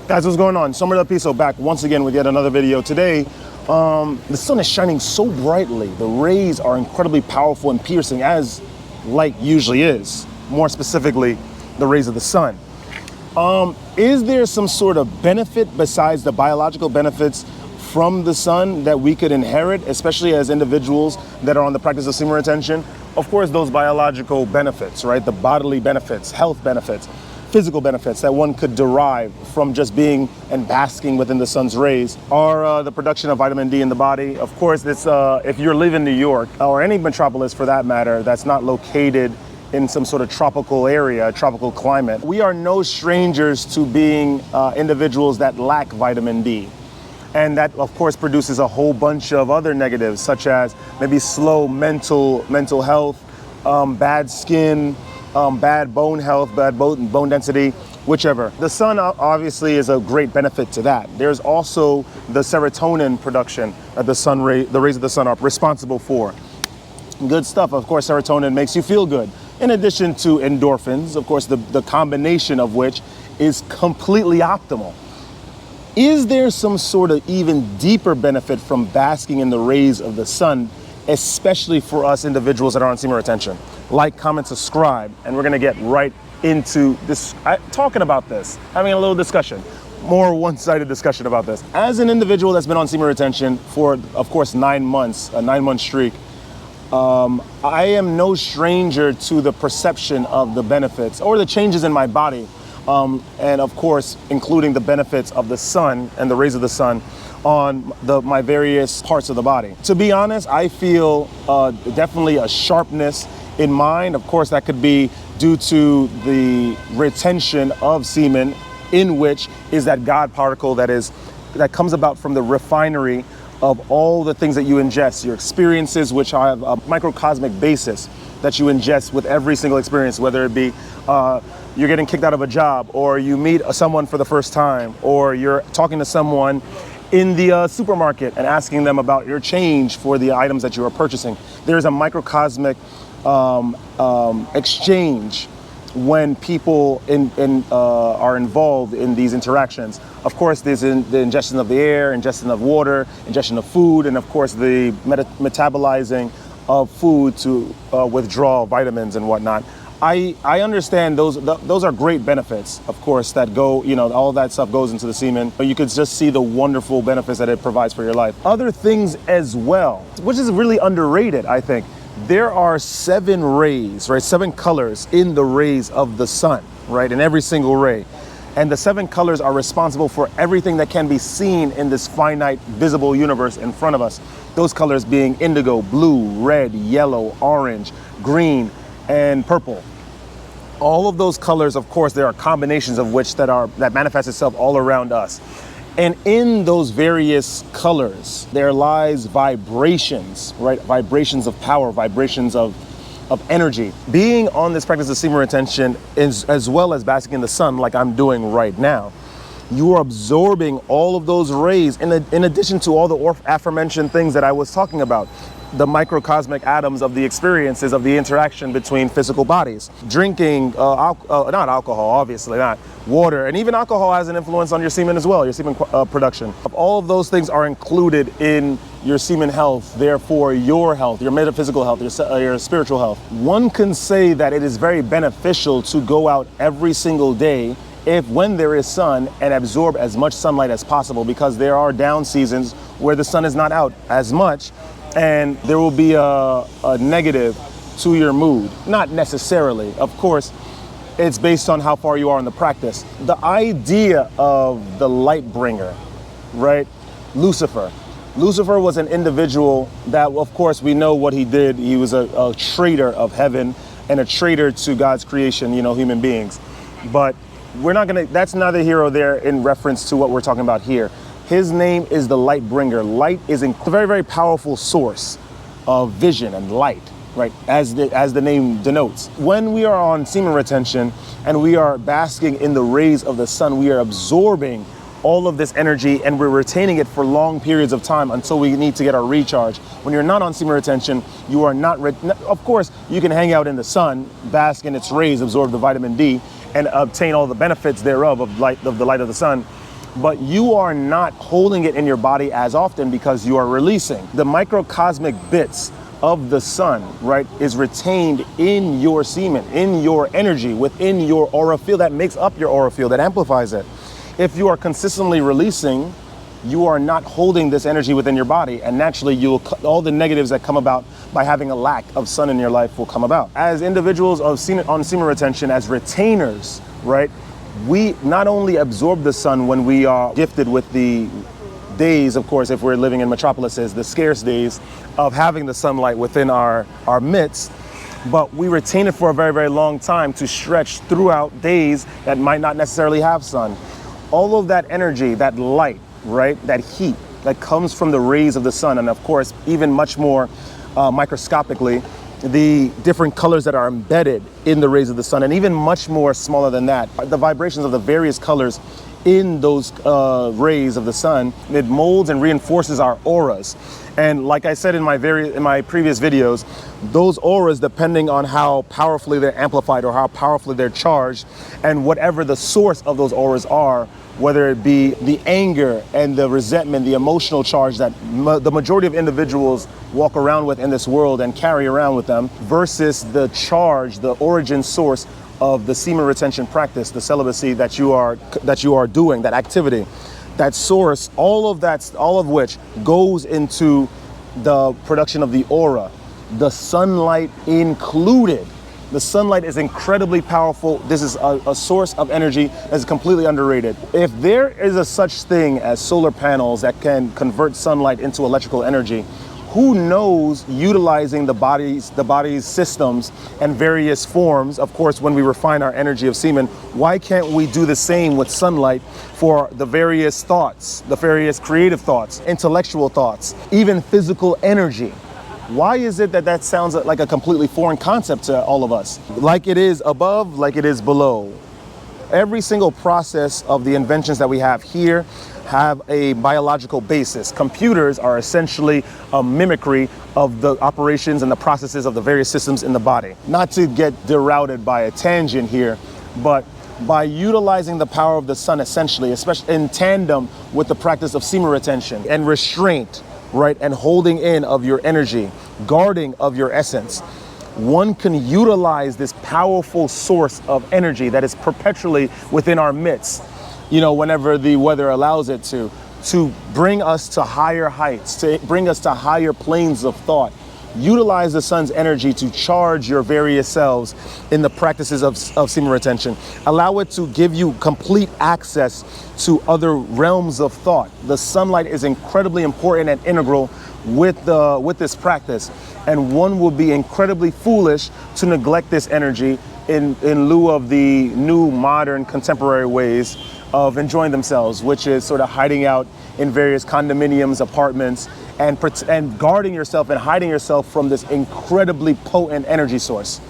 Guys, what's going on? Summer Piso back once again with yet another video. Today, the sun is shining so brightly. The rays are incredibly powerful and piercing, as light usually is. More specifically, the rays of the sun. Is there some sort of benefit besides the biological benefits from the sun that we could inherit, especially as individuals that are on the practice of semen retention? Of course, those biological benefits, right? The bodily benefits, health benefits, physical benefits that one could derive from just being and basking within the sun's rays are the production of vitamin D in the body. Of course, it's, if you're living in New York or any metropolis for that matter that's not located in some sort of tropical area, tropical climate, we are no strangers to being individuals that lack vitamin D. And that, of course, produces a whole bunch of other negatives, such as maybe slow mental health, bad skin, bad bone health, bad bone density, whichever. The sun obviously is a great benefit to that. There's also the serotonin production that the rays of the sun are responsible for. Good stuff. Of course, serotonin makes you feel good. In addition to endorphins, of course, the combination of which is completely optimal. Is there some sort of even deeper benefit from basking in the rays of the sun, especially for us individuals that are on semen retention? Like, comment, subscribe, and we're gonna get right into this, talking about this, having a little discussion, more one-sided discussion about this. As an individual that's been on semen retention for, of course, 9 months, a 9-month streak, I am no stranger to the perception of the benefits or the changes in my body. And of course, including the benefits of the sun and the rays of the sun on my various parts of the body. To be honest, I feel definitely a sharpness in mind. Of course, that could be due to the retention of semen, in which is that God particle that comes about from the refinery of all the things that you ingest, your experiences, which have a microcosmic basis that you ingest with every single experience, whether it be you're getting kicked out of a job, or you meet someone for the first time, or you're talking to someone in the supermarket and asking them about your change for the items that you are purchasing. There's a microcosmic exchange when people are involved in these interactions. Of course, there's the ingestion of the air, ingestion of water, ingestion of food, and of course the metabolizing of food to withdraw vitamins and whatnot. I understand those are great benefits, of course, that go, all that stuff goes into the semen. You could just see the wonderful benefits that it provides for your life. Other things as well, which is really underrated, I think. There are 7 rays, right? 7 colors in the rays of the sun, right? In every single ray. And the 7 colors are responsible for everything that can be seen in this finite visible universe in front of us. Those colors being indigo, blue, red, yellow, orange, green, and purple. All of those colors, of course, there are combinations of which that manifest itself all around us. And in those various colors, there lies vibrations, right? Vibrations of power, vibrations of energy. Being on this practice of semen retention, as well as basking in the sun, like I'm doing right now, you are absorbing all of those rays in addition to all the aforementioned things that I was talking about. The microcosmic atoms of the experiences of the interaction between physical bodies. Drinking, not alcohol, obviously not, water, and even alcohol has an influence on your semen as well, your semen production. All of those things are included in your semen health, therefore your health, your metaphysical health, your spiritual health. One can say that it is very beneficial to go out every single day when there is sun and absorb as much sunlight as possible, because there are down seasons where the sun is not out as much, and there will be a negative to your mood. Not necessarily. Of course, it's based on how far you are in the practice. The idea of the light bringer, right? Lucifer. Lucifer was an individual that, of course, we know what he did. He was a traitor of heaven and a traitor to God's creation, human beings. But that's neither here or there in reference to what we're talking about here. His name is the light bringer. Light is a very, very powerful source of vision and light, right? As the name denotes. When we are on semen retention and we are basking in the rays of the sun, we are absorbing all of this energy and we're retaining it for long periods of time until we need to get our recharge. When you're not on semen retention, you are not, of course, you can hang out in the sun, bask in its rays, absorb the vitamin D, and obtain all the benefits thereof of the light of the sun. but you are not holding it in your body as often because you are releasing. The microcosmic bits of the sun, right, is retained in your semen, in your energy, within your aura field that makes up your aura field, that amplifies it. If you are consistently releasing, you are not holding this energy within your body, and naturally all the negatives that come about by having a lack of sun in your life will come about. As individuals on semen retention, as retainers, right, we not only absorb the sun when we are gifted with the days, of course, if we're living in metropolises, the scarce days of having the sunlight within our midst, but we retain it for a very, very long time to stretch throughout days that might not necessarily have sun. All of that energy, that light, right, that heat that comes from the rays of the sun, and of course, even much more microscopically, the different colors that are embedded in the rays of the sun, and even much more smaller than that, the vibrations of the various colors in those rays of the sun, it molds and reinforces our auras. And like I said in my previous videos, those auras, depending on how powerfully they're amplified or how powerfully they're charged, and whatever the source of those auras are, whether it be the anger and the resentment, the emotional charge that the majority of individuals walk around with in this world and carry around with them, versus the charge, the origin source of the semen retention practice, the celibacy that you are doing, that activity, that source, all of which goes into the production of the aura, the sunlight included. The sunlight is incredibly powerful. This is a source of energy that is completely underrated. If there is a such thing as solar panels that can convert sunlight into electrical energy, who knows, utilizing the body's systems and various forms, of course, when we refine our energy of semen, why can't we do the same with sunlight for the various thoughts, the various creative thoughts, intellectual thoughts, even physical energy? Why is it that sounds like a completely foreign concept to all of us? Like it is above, like it is below. Every single process of the inventions that we have here have a biological basis. Computers are essentially a mimicry of the operations and the processes of the various systems in the body. Not to get derouted by a tangent here, but by utilizing the power of the sun, essentially, especially in tandem with the practice of semen retention and restraint, right, and holding in of your energy, guarding of your essence, one can utilize this powerful source of energy that is perpetually within our midst, whenever the weather allows it to bring us to higher heights, to bring us to higher planes of thought. Utilize the sun's energy to charge your various selves in the practices of semen retention. Allow it to give you complete access to other realms of thought. The sunlight is incredibly important and integral with this practice, and one would be incredibly foolish to neglect this energy in lieu of the new modern contemporary ways of enjoying themselves, which is sort of hiding out in various condominiums, apartments, and guarding yourself and hiding yourself from this incredibly potent energy source.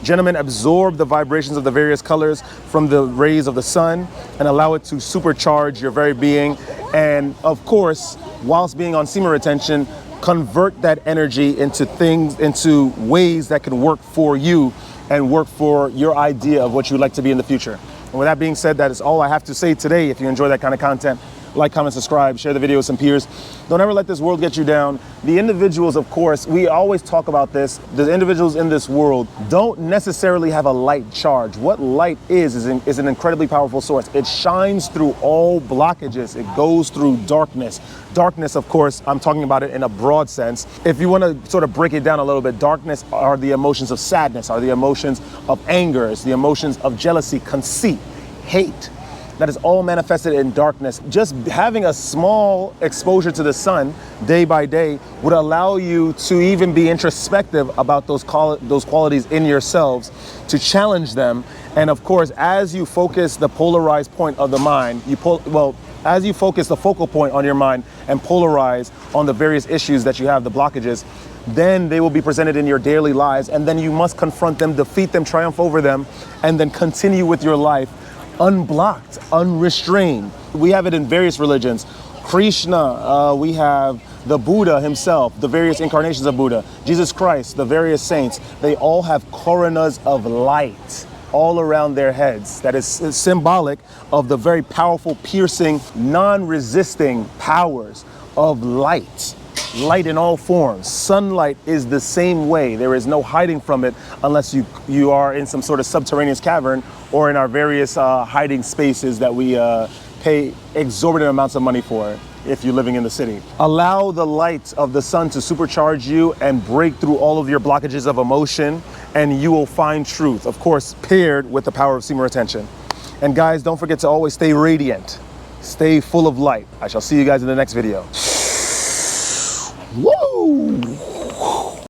Gentlemen, absorb the vibrations of the various colors from the rays of the sun and allow it to supercharge your very being. And of course, whilst being on semen retention, convert that energy into ways that can work for you and work for your idea of what you'd like to be in the future. And with that being said, that is all I have to say today. If you enjoy that kind of content, like, comment, subscribe, share the video with some peers. Don't ever let this world get you down. The individuals, of course, we always talk about this. The individuals in this world don't necessarily have a light charge. What light is an incredibly powerful source. It shines through all blockages. It goes through darkness. Darkness, of course, I'm talking about it in a broad sense. If you want to sort of break it down a little bit, darkness are the emotions of sadness, are the emotions of anger, it's the emotions of jealousy, conceit, hate. That is all manifested in darkness. Just having a small exposure to the sun day by day would allow you to even be introspective about those qualities in yourselves, to challenge them. And of course, as you focus the polarized point of the mind, as you focus the focal point on your mind and polarize on the various issues that you have, the blockages, then they will be presented in your daily lives. And then you must confront them, defeat them, triumph over them, and then continue with your life unblocked, unrestrained. We have it in various religions. Krishna, we have the Buddha himself, the various incarnations of Buddha, Jesus Christ, the various saints. They all have coronas of light. all around their heads. That is symbolic of the very powerful, piercing, non-resisting powers of light. Light in all forms. Sunlight is the same way. There is no hiding from it unless you are in some sort of subterranean cavern or in our various hiding spaces that we pay exorbitant amounts of money for if you're living in the city. Allow the light of the sun to supercharge you and break through all of your blockages of emotion, and you will find truth, of course, paired with the power of semen retention. And guys, don't forget to always stay radiant. Stay full of light. I shall see you guys in the next video. Woo!